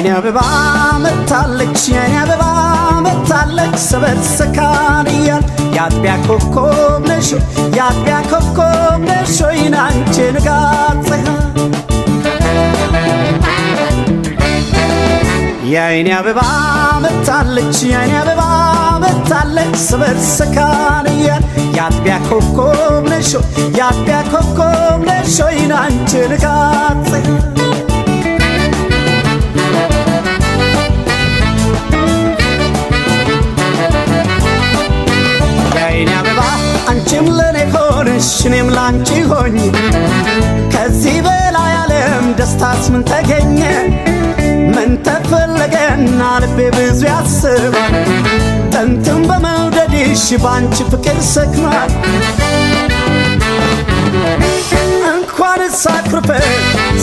የአይኔ አበባ መታለች የአይኔ አበባ መታለች ሰበር ሰካንያል የአጥቢያ ኮከብ ነሽ የአጥቢያ ኮከብ ነሽ ወይን አንቺ ንጋት ፀሐይ የአይኔ አበባ መታለች የአይኔ አበባ መታለች ሰበር ሰካንያል የአጥቢያ ኮከብ ነሽ የአጥቢያ ኮከብ ነሽ ወይን አንቺ ንጋት ፀሐይ አንቺም ለኔ ሆነሽ እኔም ላንቺ ሆኝ ከዚህ በላይ ዓለም ደስታስ ምን ተገኘ ምን ተፈለገና ልቤ ብዙ ያስባል ጥንትም በመውደድሽ ባንቺ ፍቅር ሰክኗል እንኳን ሳክርፈሽ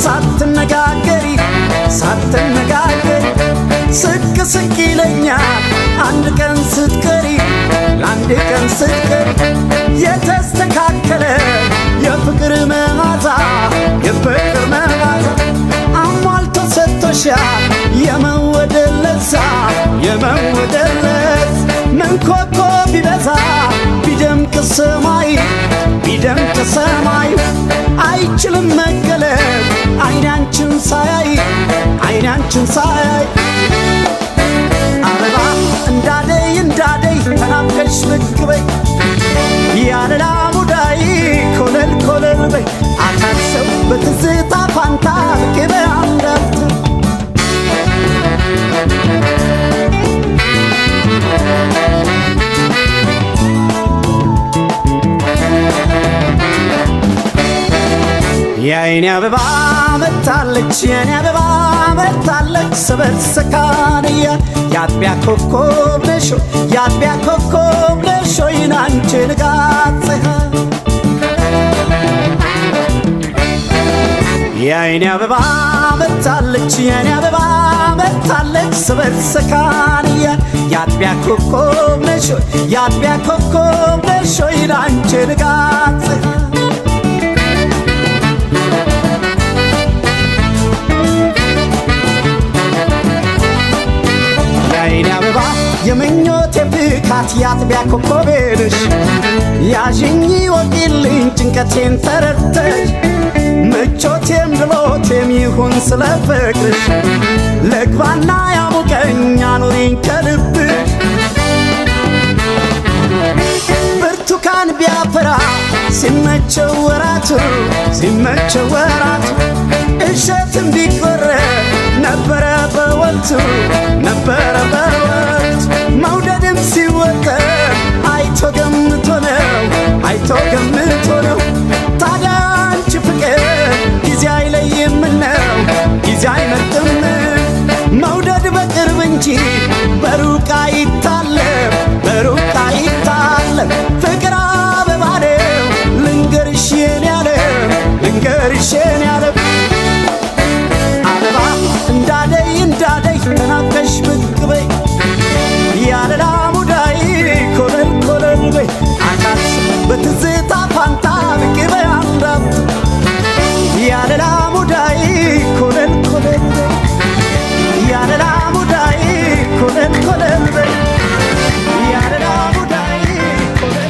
ሳትነጋገሪ ስቅ ስቅ ይለኛል አንድ ቀን ስትቀሪ ለአንድ ቀን ስትቀሪ የተስተካከለ የፍቅር መዓዛ አሟልቶ ሰጥቶሻል የመወደድ ለዛ ምን ኮከብ ቢበዛ ቢደምቅ ሰማይ አይችልም መገለጥ አይኔ አንቺን ሳያይ አበባ እንዳደይ ተናፍቀሽ ብቅ በይ ያለላ ሙዳይ ኮለል በይ አታሰው በትዝታ ፋንታ ብቅ በይ አንዳፍት የአይኔ አበባ መታለች የአይኔ አበባ መታለች ሰበር ሰካንያል የአጥቢያ ኮከብ ነሽ የአጥቢያ ኮከብ ነሽ ወይን አንቺ ንጋት ፀሐይ የአይኔ አበባ መታለች የአይኔ አበባ መታለች ሰበር ሰካንያል የአጥቢያ ኮከብ ነሽ የአጥቢያ ኮከብ ነሽ ወይን አንቺ ንጋት ፀሐይ የአይኔ አበባ የምኞቴ ፍካት የአጥቢያ ኮከቤ ነሽ ያዥኝ ወቂልኝ ጭንቀቴን ተረድተሽ ምቾቴም ድሎቴም ይሁን ስለ ፍቅርሽ ልግባና ያሙቀኝ አኑሪኝ ከልብሽ ብርቱካን ቢያፈራ ሲመቸው ወራቱ እሸትም ቢቆረጥ ነበረ በወቅቱ መውደድም ሲወጠር አይቶ ገምቶ ነው ታዲያ አንቺ ፍቅር ጊዜ አይለይምነው ጊዜ አይመርጥም መውደድ በቅርብ እንጂ በሩቅ አይታለም ፍቅር አበባ ነው ልንገርሽ የኔ ዓለም አበባ እንዳደይ ተናፍቀሽ ብቅ በይ ያለላ ሙዳይ ኮለል በይ አካስ በትዝታ ፋንታ ብቅ በይ አንዳፍት ያለላ ሙዳይ ኮለል በይ ያለላ ሙዳይ ኮለል በይ ያለላ ሙዳይ ኮለል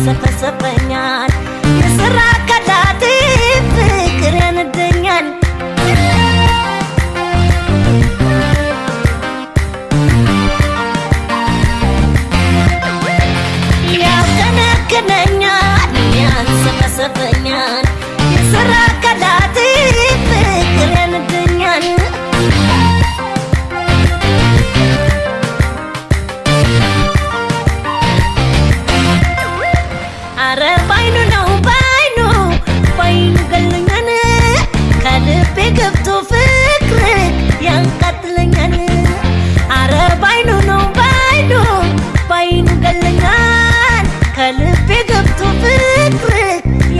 ያንሰፈሰፈኛል የስራ ከዳቴ ፍቅር ያነደኛል ያከነከነኛል ያንሰፈሰፈኛል የስራ ከዳቴ ፍቅር ያነደኛል አረ ባይኑ ነው ባይኑ ገለኛን ከልቤ ገብቶ ፍቅር ያንቃጥለኛል አረ ባይኑ ነው ባይኑ ገለኛን ከልቤ ገብቶ ፍቅር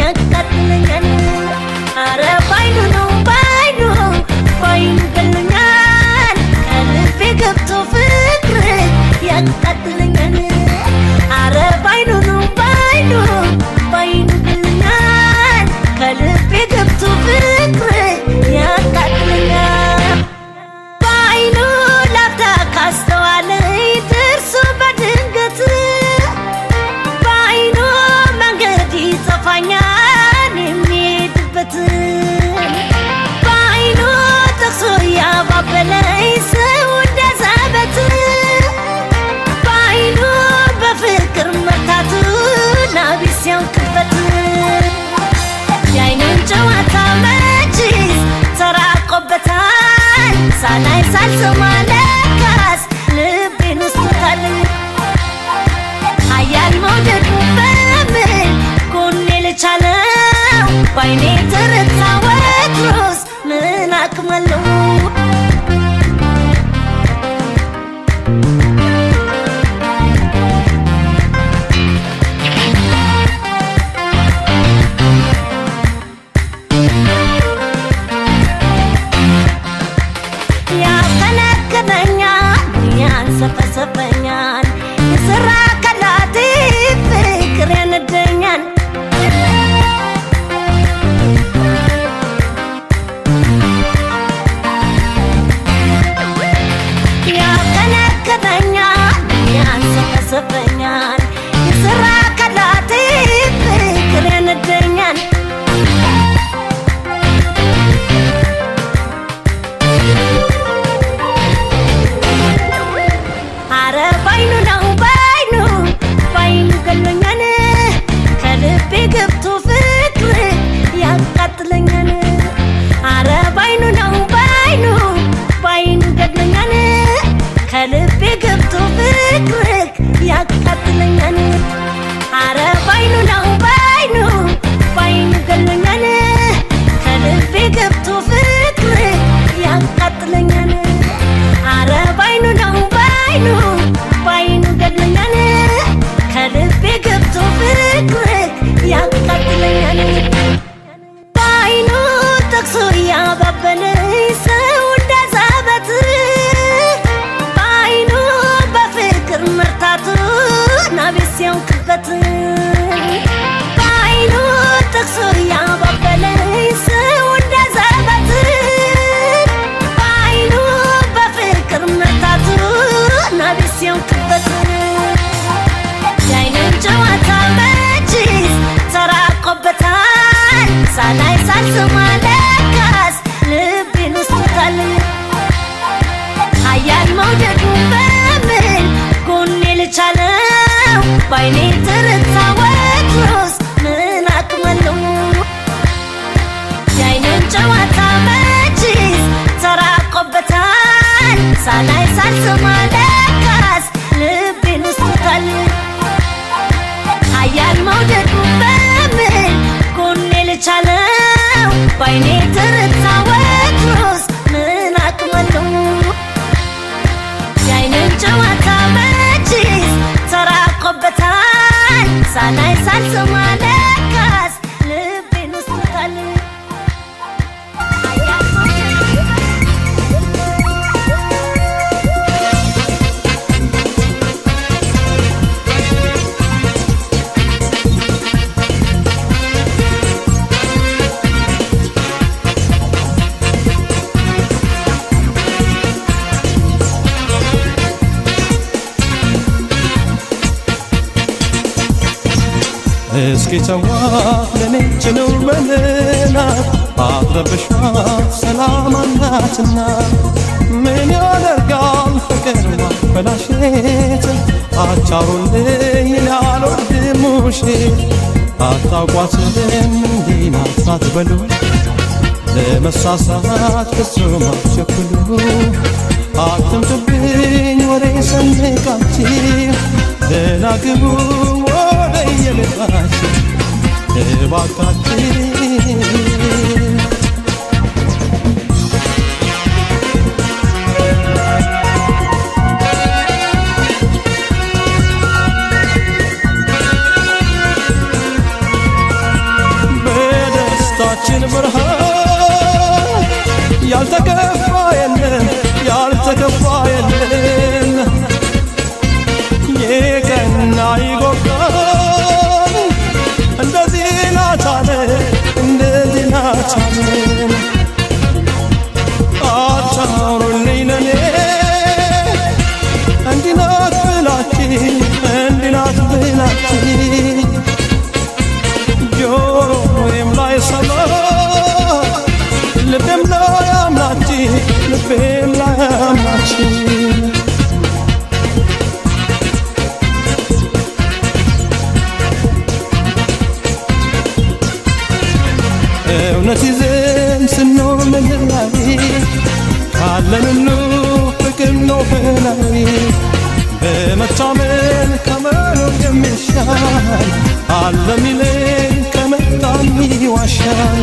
ያንቃጥለኛል አረ ባይኑ ነው ባይኑ ገለኛን ከልቤ ገብቶ ፍቅር ያንቃጥለኛል ሳላይ ሳልሰማ ለካስ ልቤን ወስዶታል ኃያል መውደዱ በምን ጎኔ ልቻለው ባይኔ ተረታ ወትሮስ ምን አክመለው ሰፈሰፈኛል የሰራ ከላቴ ፍቅር ያነደኛል ያከነከነኛል ያንሰፈሰፈኛል የሰራ ከላቴ ፍቅር ያነደኛል ገብቶ ፍቅር ያቃጥለኛል አረ ባይኑ ነው ባይኑ ገድለኛል ከልቤ ገብቶ ፍቅር ያቃጥለኛል አረ ባይኑ ነው ባይኑ ገድለኛል ከልቤ ገብቶ ፍቅር ያቃጥለኛል አረ ባይኑ ነው ባይኑ ገድለኛል ከልቤ ገብቶ ፍቅር ያቃጥለኛል ባይኑ ጠቅሶ ያባበለኝ ሰው እንዳዛበት ባይኑ በፍቅር መርታቱ ናቤት ሲያውቅበት ባይኑ ጠቅሶ ያባበለኝ ሰው እንዳዛበት ባይኑ በፍቅር መርታቱ ናቤት ሲያውቅበት ያይንን ጨዋታ መችስ ተራቆበታል ሳላይ ሳልሰማ ለካስ ልቤን ወስዶታል ኃያል መውደዱ በምን ጎኔ ልቻለው ባይኔ ተረታ ወትሮስ ምን አክመለው ያይንን ጨዋታ መችስ ተራቆበታል ሳላይ ሳልሰማ ለካስ ልቤን ወስዶታል ኃያል መውደዱ በምን ጎኔ ልቻለው ባይኔ ተረታ ወትሮስ ምን አክመለው ያይንን ጨዋታ መችስ ተራቆበታል ሳላይ ሳልሰማ ለካስ ልቤን ወስዶታል እስኪ ተዋት ለኔ ችለው መለናት አትረብሿት ሰላም አላትና ምን ያደርጋል ፍቅር ማበላሸት አቻሩልኝ ያልወድም ውሸት አታውቋትም እንዲህ ናት አትበሉ ለመሳሳት ፍጹም አትቸኩሉ አትምጡብኝ ወሬ ሰንቃችሁ ደህና ግቡ ወደ የልባችሁ እባካችሁ በደስታችን ብርሃን ያልተከፋ የለም ያልተከፋ የለም የቀና ይጎቃል እንደዚህ ናታለ እንደዚህ ናታለ አቻሩልኝ ለኔ እንዲህ ናት ብላችሁ እንዲህ ናት ብላችሁ ጆሮዬም ላይ ሰማ ልቤም ላይ አምናችሁ ልቤም ላይ አምናችሁ እውነት ይዘን ስንኖር ምድር ላይ ካለን ሁሉ ፍቅር ነው በላይ በመታመን ከመኖር የሚሻል አለ ሚለኝ ከመጣም ይዋሻል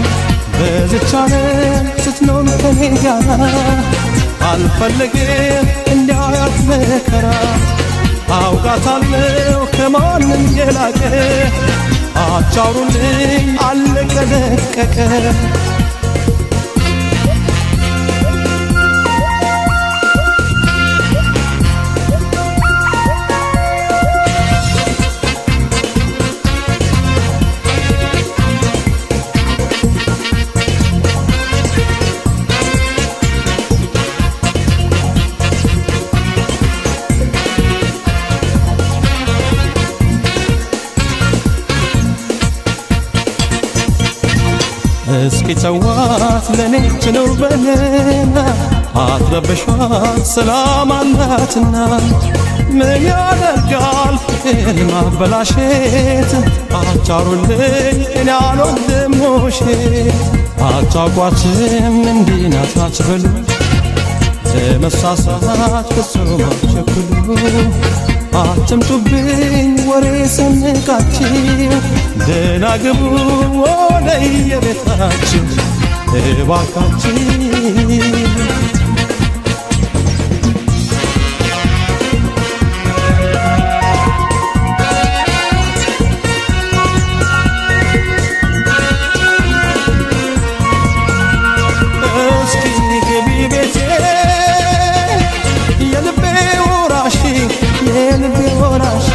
በዚች ዓለም ስትኖር ከኔ ጋር አልፈልግም እንዳያት መከራ አውቃታለሁ ከማንም የላቀ አቻውሩልኝ አለቀ ደቀቀ እስኪ ተዋት ለኔ ትኑር በለና አትረብሿት ሰላም አላትና ምን ያደርጋል ፍቅር ማበላሸት አቻሩልኝ እኔ አልወድም ውሸት አታውቋትም እንዲህ ናት አትበሉ ለመሳሳት ፍጹም አትቸኩሉ አትምጡብኝ ወሬ ሰንቃችሁ ደህና ግቡ ወደ የቤታችሁ እባካችሁ እስኪ ግቢ ቤቴ የልቤ ወራሽ የልቤ ወራሽ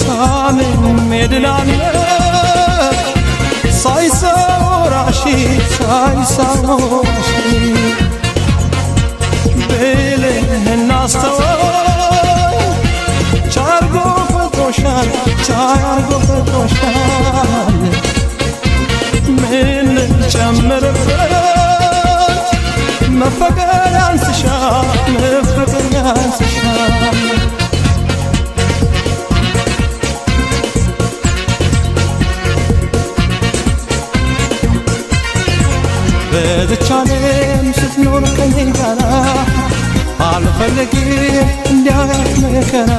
ታምሜ ድናለሁ ሳይሰውራሽ ሳይሰውራሽ ብልህና አስተዋይ ቻርጎ ፈጥሮሻል ቻርጎ ፈጥሮሻል ምን ልጨምርበት መፈቀር ያንስሻል መፈቀር ያንስሻል በዚች ዓለም ስትኖር ከኔ ጋር አልፈልግም እንዳያት መከራ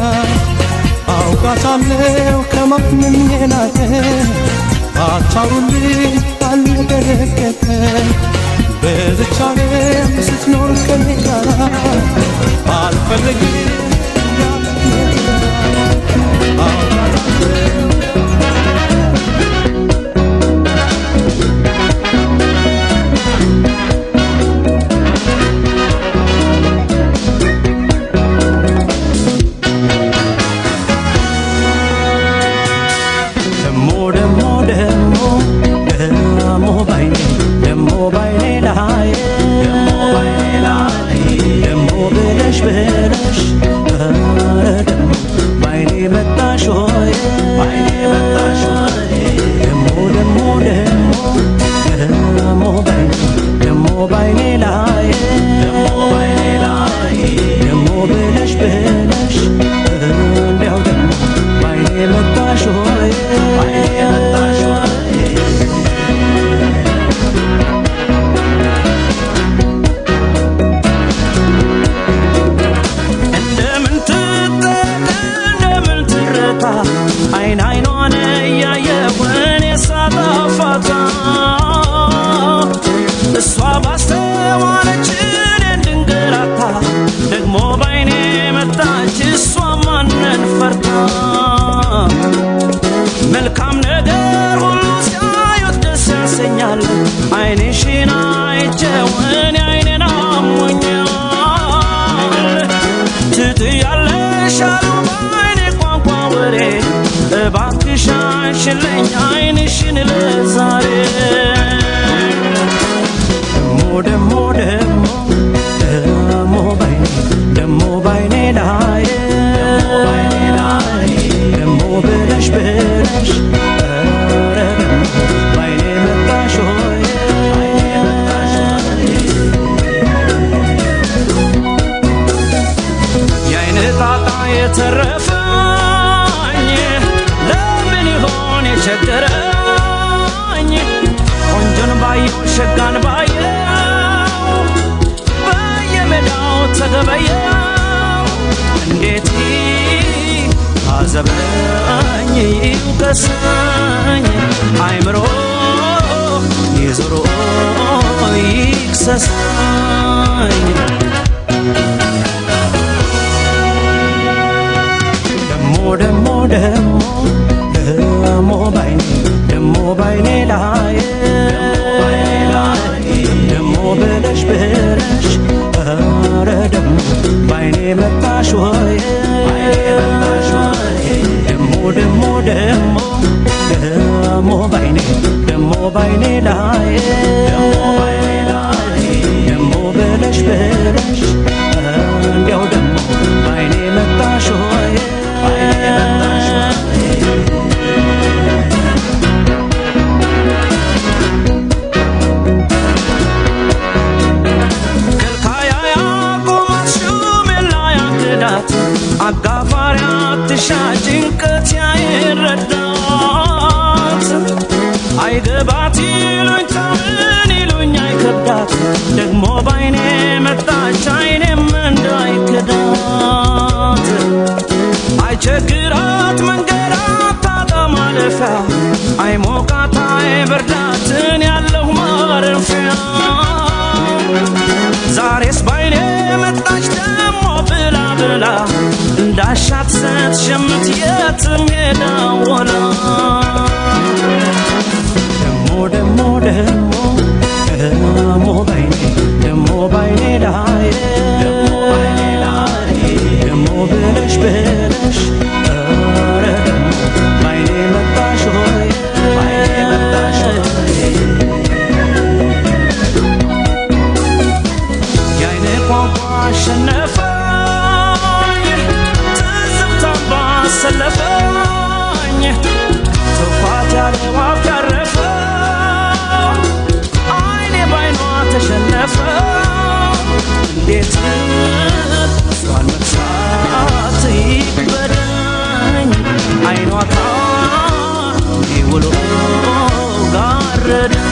አውቃታለሁ ከማንም የላቀ አቻሩልኝ አለቀ ደቀቀ በዚች ዓለም ስትኖር ከኔ ጋር አልፈልግም መልካም ነገር ሁሉ ሲያዩት ደስ ያሰኛል አይንሽን አይቼው እኔ አይኔን አሞኛል ትጥያለሽ አሉ በአይኔ ቋንቋ ወሬ እባክሽ አንሽልኝ አይንሽን ለዛሬ ደሞ ባይኔ ላይ ደሞ ብለሽ ባይኔ መጣሽ ሆይ የአይን ጣጣ የተረፈኝ ለምን ይሆን የቸገረኝ ቆንጆን ባየው ሸጋን ባየው ይውቀሰኝ አይምሮ የዞሮ ይክሰሰኝ ደሞ ደሞ ደሞ ደሞ ባይኔ ደሞ ባይኔ ላይ ደሞ ብለሽ ብለሽ ኧረ ደሞ ባይኔ መጣሽ ወይ ደሞ ደሞ ደሞ ደሞ ባይኔ ደሞ ባይኔ ላይ ደሞ ብለሽ ብለሽ እንዲያው ደሞ ባይኔ መጣሽ ወይ አጋፋሪ አትሻ ጭንቀት ያይረዳት አይገባት ይሉኝታ ምን ይሉኝ አይከብዳት ደግሞ ባይኔ መጣች አይኔም እንዳይከዳት አይቸግራት መንገራት ታጣ ማለፊያ አይሞቃት አይበርዳትን ያለሁ ማረፊያ ዛሬስ ባይኔ መጣች ደሞ ብላ ብላ እንዳሻት ስትሸምት የትም ሄዳ ወላ ደሞ ደሞ ደሞ ደሞ ባይኔ ደሞ ባይኔ ላይ ደሞ ብለሽ ብለሽ ኧረ ደሞ ባይኔ መጣሽ ሆይ የአይኔ ቋንቋ አሸነፈኝ ትዝብታን ባሰለፈኝ ትኳት ያለ ዋፍ ያረፈው አይኔ ባይኗ ተሸነፈ እንዴት እሷን መርሳት ይክበደኝ አይኗ ውሎ ጋረደኝ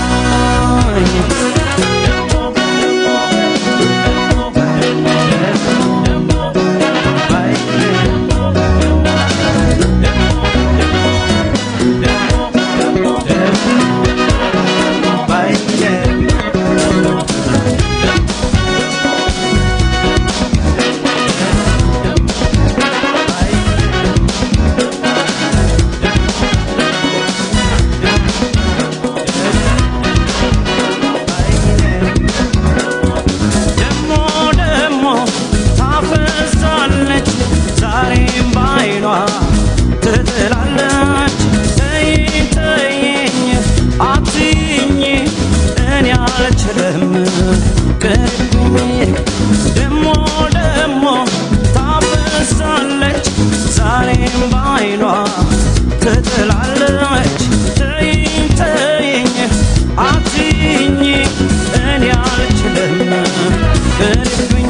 ትጥላለች ተይኝ ተይኝ አትይኝ እኔ አልችልም ቅርብኝ ደሞ ደሞ ታፈሳለች ዛሬም ባይኗ ትጥላለች ተይኝ ተይኝ አትይኝ እኔ አልችልም ቅርብኝ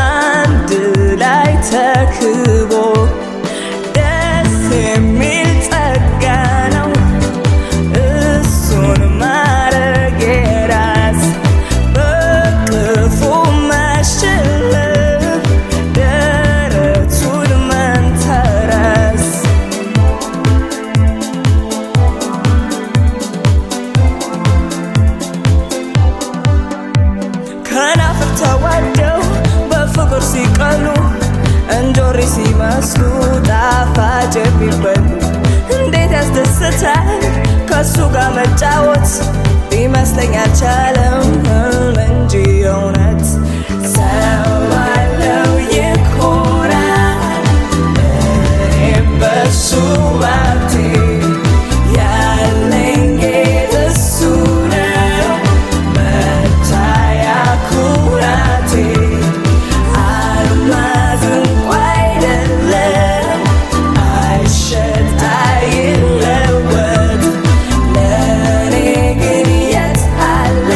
አንድ ላይ ተክቦ ደስ የሚል ጸጋ ነው እሱን ማረግ የራስ በቅፉ መሸለም ደረቱን መንተራስ ከናፍር ተዋደው በፍቅር ሲቀሉ እንጆሪ ሲመስሉ ጣፋጭ የሚበሉ እንዴት ያስደስታል ከሱ ጋር መጫወት ሊመስለኝ አልቻለም ህልም እንጂ እውነት ሰው ባለው ይኮራል እኔም በሱ ባቴ ያለኝ ጌጥ እሱ ነው መታያ ኩራቴ አልማዝ እንኳ አይደለም አይሸጥ አይለወጥ ለእኔ ግን የት አለ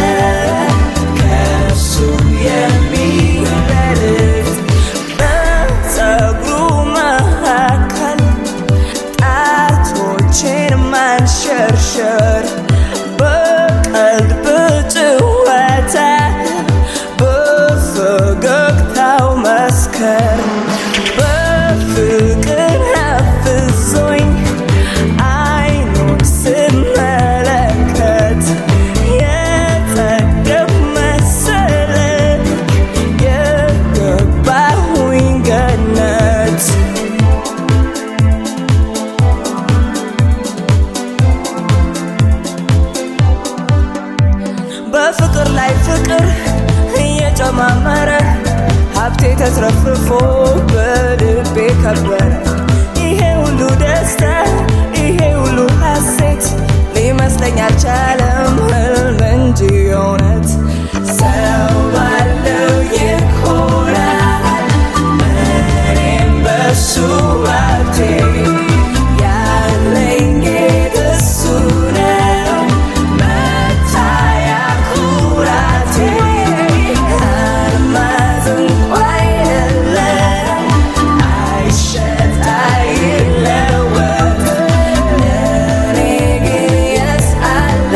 ሰማመረ ሀብቴ ተትረፍርፎ በልቤ ከበረ ይሄ ሁሉ ደስታ ይሄ ሁሉ ሐሴት ሊመስለኝ አልቻለም ህልም እንጂ እውነት ሰው ባለው ይኮራል እኔም በሱ ባቴ ያለኝ ጌጥ እሱ ነው መታያ ኩራቴ አልማዝ እንኳ አይደለም አይሸጥ አይለወጥ ለእኔ ግን የስ አለ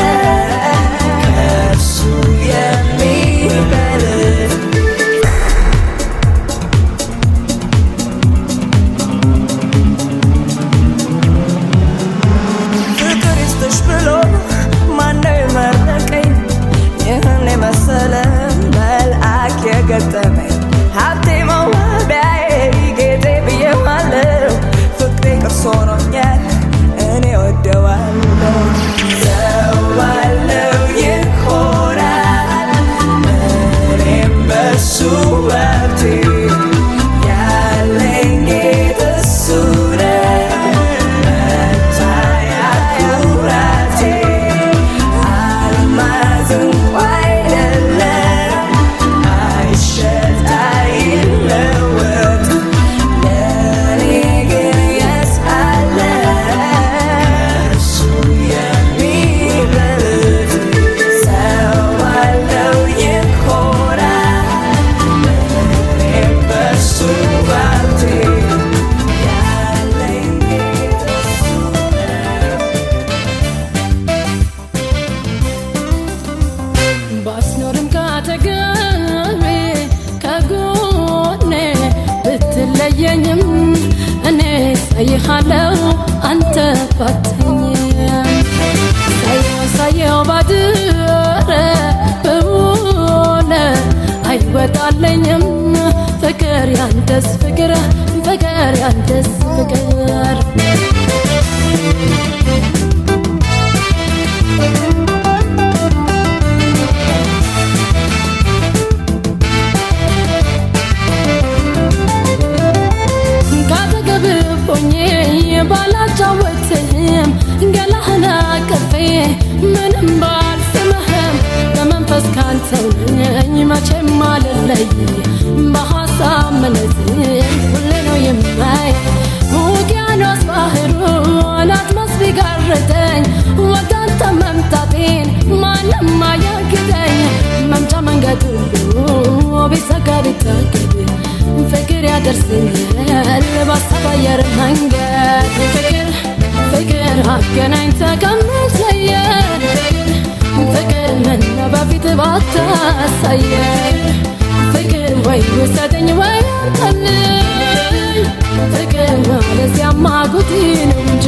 ከእርሱ የሚበልጥ ፍቅር ይስጥሽ ብሎ ማነው የመረቀኝ ይህን የመሰለ መልአክ የገጠመኝ ሀብቴ መዋቢያዬ ጌጤ ብዬዋለሁ ፍቅሬ ቅርስ ሆኖኛል እኔ ወደዋለሁ ሰው ባለው ይኮራል እኔም በሱ ባቴ ያለኝ ጌጥ እሱ ነው መታያ ኩራቴ አልማዝ እንኳ አይደለም አይሸጥ አይለወጥ ለእኔ ግን የስ አለ እርሱ የሚበልጥ ሰው ባለው ይኮራል እኔም በሱ ባቴ ያለኝ ጌጥ እሱ ነው ባስኖርም ካጠገቤ ከጎኔ ብትለየኝም እኔ ሳይሃለው አንተ ባተኝም ሳየው ባድረ በውለ አይወጣለኝም ፍቅር ያንተስ ፍቅር ፍቅር ያንተስ ፍቅር ካጠገብ ሆኜ ባላጫወትህም ገላህን አቅፌ ምንም ባልስምህም በመንፈስ ካንተው ነኝ መቼም አልለይ በሐሳብ መነጽር ሁሌ ነው የማይ ውቅያኖስ ባህሩን አጥማስ ቢጋርደኝ ወዳንተ መምጣቴን ማንም አያግደኝ መምጫ መንገድ ሁሉ ቢዘጋ ቢታገድ ፍቅር ያደርሰኛል በሀሳብ አየር መንገድ ፍቅር ፍቅር አገናኝተ ከምትለየን ፍቅር ምነው በፊት ባታሳየን ፍቅር ወይ ውሰደኝ ወይ አንተልኝ ፍቅር ማለዚያማ ጉዲ ነው እንጂ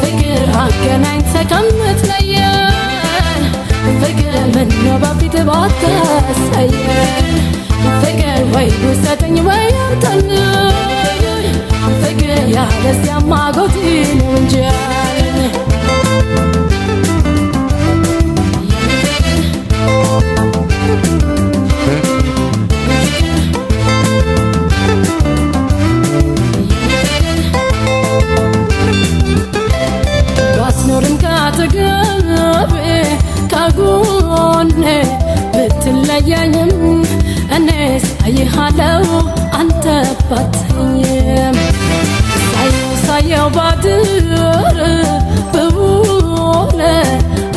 ፍቅር አገናኝተ ከምትለየን ፍቅር ምነው በፊት ባታሳየን ፍቅር ወይ ውሰደኝ ወይ አንተልኝ ፍቅር ያለዚያማ ጉዲ ነው እንጂ ባስኖርም ካጠገቤ ከጎኔ ብትለየኝም እኔ ሳይሃለው አንተ ባተኝም ሳየው ባድር በውለ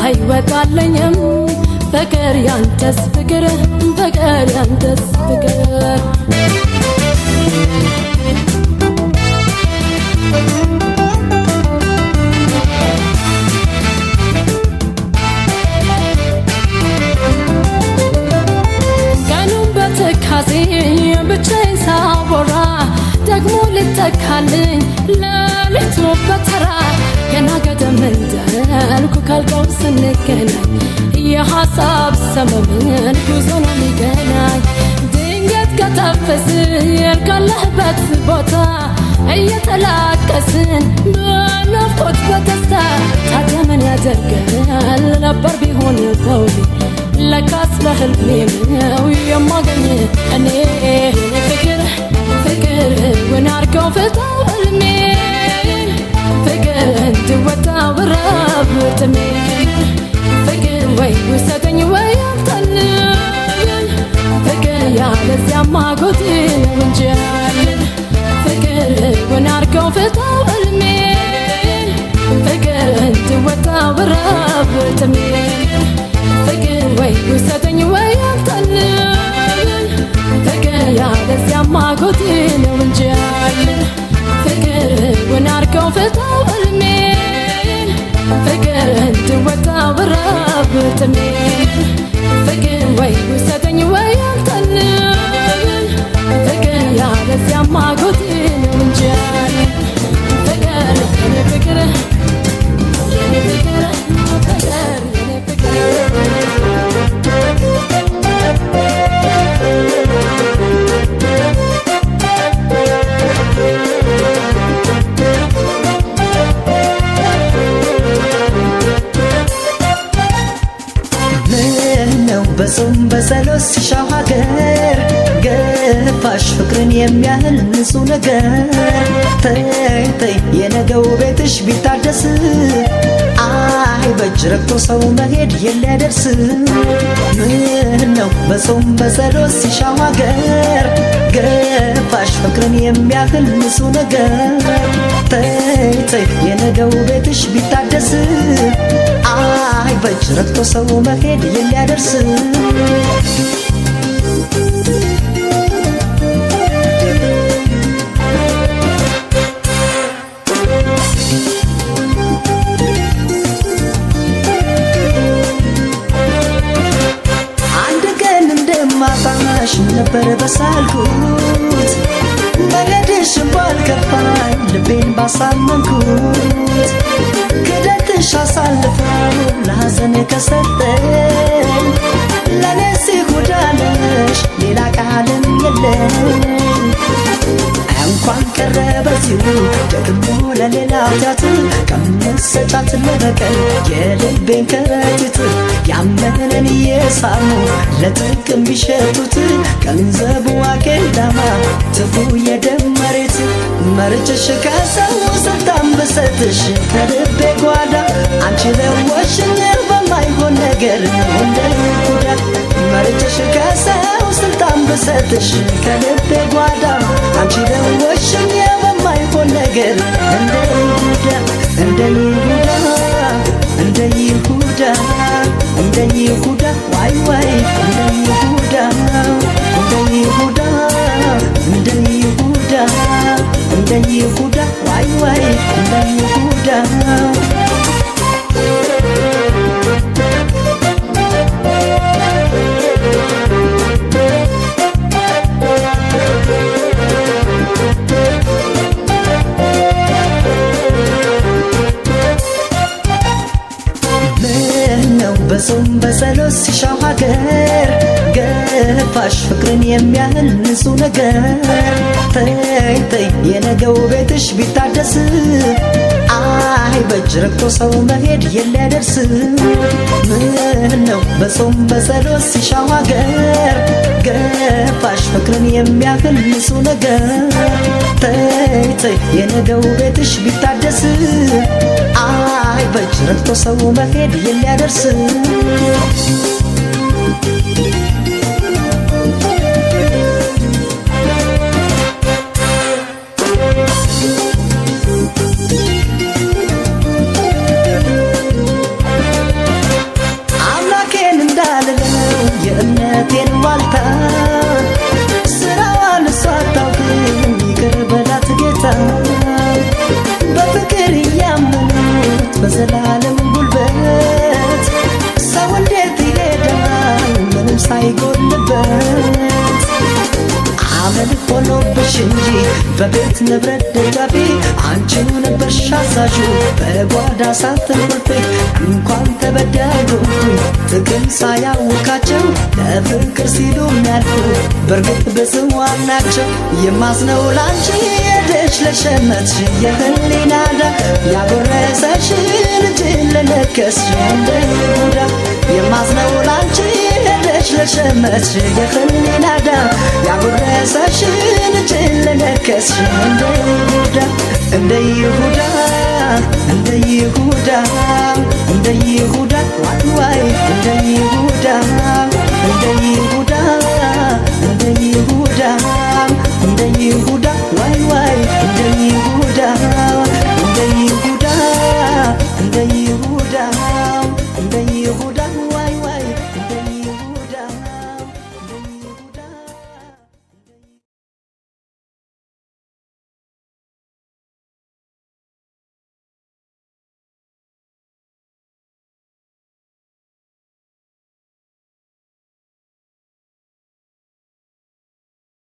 አይወጣለኝም ፍቅር ያንተስ ፍቅር ፍቅር ያንተስ ፍቅር ቀኑን በትካዜ ብቻዬን ሳወራ ደግሞ ልተካልኝ ሌሊቱ በተራ ገና ገደም እንዳልኩ ካልቀው ስንገናኝ የሐሳብ ሰመመን ጉዞ ነው የሚገናኝ ድንገት ከተፈስን ካለህበት ቦታ እየተላቀስን በናፍቆት በተስታ ታዲያ ምን ያደርጋል ነበር ቢሆን በውዴ ለካስ ለህልሜ ነው የማገኝ እኔ ፍቅር ፍቅር ውን አርገው ፍታው ህልሜን ፍቅር እንድወጣ ብራብ ጥሜ ፍቅር ወይ ውሰደኝ ወይ አልጠልል ፍቅር ያለዚያማ ጎቴን ወንጀልን ፍቅር ውን አርገው ፍታው ህልሜን ፍቅር እንድወጣ ብራብ ጥሜ ፍቅር ወይ ውሰደኝ ወይ አልጠልል ፍቅር ያለዚያማ ጎቴን ወንጀልን ፍቅር ውን አርገው ፍታው ህልሜን ፍቅር እንድወጣ ብራብ ጥሜ ፍቅር ወይ ውሰደኝ ወይ አልጠልል ፍቅር ያለዚያማ ጎቴን ወንጀልን ፍቅር የኔ ፍቅር የኔ ፍቅር ፍቅር የኔ ፍቅር በጾም በጸሎት ሲሻው ሀገር ገፋሽ ፍቅርን የሚያህል ንጹህ ነገር ተይ ተይ የነገው ቤትሽ ቢታደስ አይ በእጅ ረግቶ ሰው መሄድ የሊያደርስ ምን ነው በጾም በጸሎት ሲሻው ሀገር ገፋሽ ፍቅርን የሚያህል ንጹህ ነገር ተይ ተይ የነገው ቤትሽ ቢታደስ አይ በእጅ ረግቶ ሰው መሄድ የሊያደርስ አንድ ቀን እንደማጣሽ ነበር በሳልኩት መገድሽን ባልከፋኝ ልቤን ባሳመንኩት ክደትሽ አሳልፈው ለሐዘን ከሰጠኝ ለነሲ ጉዳነሽ ሌላ ቃልም የለኝ እንኳን ቀረ በዚሁ ደግሞ ለሌላ ኃጢአት ከምሰጫት ለበቀል የልቤን ከረጢት ያመነን እየሳሙ ለጥቅም ቢሸጡት ገንዘቡ አኬልዳማ ትፉ የደም መሬት መርጭሽ ከሰው ስልጣን ብሰጥሽ ከልቤ ጓዳ አንቺ ለወሽኝ በማይሆን ነገር እንደ ይሁዳ መርጭሽ ከሰው ስልጣን ብሰጥሽ ከልቤ ጓዳ አንቺ ለወሽኝ በማይሆን ነገር እንደ ይሁዳ እንደ ይሁዳ እንደ ይሁዳ እንደ ይሁዳ ዋይ ዋይ እንደ ይሁዳ እንደ ይሁዳ እንደ ይሁዳ እንደ ይሁዳ ዋይ ዋይ እንደ ይሁዳ በጾም በጸሎት ሲሻው ሀገር ገፋሽ ፍቅርን የሚያህል ንጹህ ነገር ተይ ተይ የነገው ቤትሽ ቢታደስ አይ በእጅ ረግቶ ሰው መሄድ የሊያደርስ ምን ነው በጾም በጸሎት ሲሻው ሀገር ገፋሽ ፍቅርን የሚያህል ንጹህ ነገር ተይ ተይ የነገው ቤትሽ ቢታደስ አይ በእጅ ረግቶ ሰው መሄድ የሊያደርስ አምላኬን እንዳልለው የእምነቴን ዋልታ ስራዋን እሷ አታውቅም ይቅር በላት ጌታ በፍቅር እያመኑት በዘላለም ጉልበት ሰው እንዴት ይሄዳል ምንም ሳይጎልበት አመል ሆኖብሽ እንጂ በቤት ንብረት ደጋፊ አንቺው ነበርሽ አዛዡ በጓዳ ሳትንቁልፌ እንኳን ተበዳይኩኝ ጥቅም ሳያውቃቸው ለፍቅር ሲሉ የሚያልፉ በእርግጥ በጽዋም ናቸው የማዝነው ላንቺ ሄደሽ ለሸመትሽ የህሊና ዕዳ ያጎረሰሽ ልጅን ለነከስሽ እንደ ይሁዳ የማዝነው ላንቺ ለሸመትሽ የህሊና ዳ ያጎረሰሽን እጅን ለነከስሽ እንደ ይሁዳ እንደ ይሁዳ እንደ ይሁዳ ዋይ እንደ ይሁዳ እንደ